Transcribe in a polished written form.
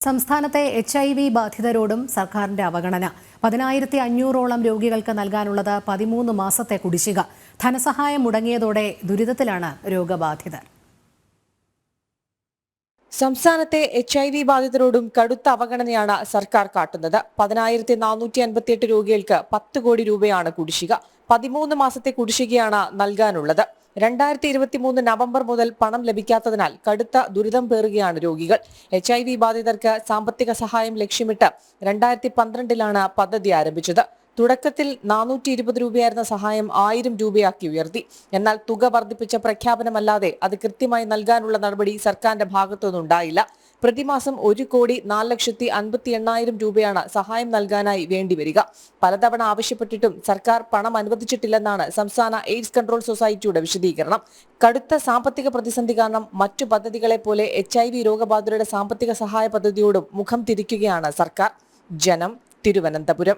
സംസ്ഥാനത്തെ HIV ബാധിതരോടും സർക്കാരിന്റെ അവഗണന. 10,500ഓളം രോഗികൾക്ക് നൽകാനുള്ളത് 13 മാസത്തെ കുടിശ്ശിക. ധനസഹായം മുടങ്ങിയതോടെ ദുരിതത്തിലാണ് രോഗബാധിതർ. സംസ്ഥാനത്തെ HIV ബാധിതരോടും കടുത്ത അവഗണനയാണ് സർക്കാർ കാട്ടുന്നത്. 10,458 രോഗികൾക്ക് 10 കോടി രൂപയാണ് കുടിശ്ശിക. 13 മാസത്തെ കുടിശ്ശികയാണ് നൽകാനുള്ളത്. 2023 നവംബർ മുതൽ പണം ലഭിക്കാത്തതിനാൽ കടുത്ത ദുരിതം പേറുകയാണ് രോഗികൾ. HIV ബാധിതർക്ക് സാമ്പത്തിക സഹായം ലക്ഷ്യമിട്ട് 2012-ലാണ് പദ്ധതി ആരംഭിച്ചത്. തുടക്കത്തിൽ 420 രൂപയായിരുന്ന സഹായം 1000 രൂപയാക്കി ഉയർത്തി. എന്നാൽ തുക വർദ്ധിപ്പിച്ച പ്രഖ്യാപനമല്ലാതെ അത് കൃത്യമായി നൽകാനുള്ള നടപടി സർക്കാരിന്റെ ഭാഗത്തുനിന്നുണ്ടായില്ല. പ്രതിമാസം 1,04,58,000 രൂപയാണ് സഹായം നൽകാനായി വേണ്ടിവരിക. പലതവണ ആവശ്യപ്പെട്ടിട്ടും സർക്കാർ പണം അനുവദിച്ചിട്ടില്ലെന്നാണ് സംസ്ഥാന എയ്ഡ്സ് കൺട്രോൾ സൊസൈറ്റിയുടെ വിശദീകരണം. കടുത്ത സാമ്പത്തിക പ്രതിസന്ധി കാരണം മറ്റു പദ്ധതികളെ പോലെ HIV രോഗബാധിതരുടെ സാമ്പത്തിക സഹായ പദ്ധതിയോടും മുഖം തിരിക്കുകയാണ് സർക്കാർ. ജനം, തിരുവനന്തപുരം.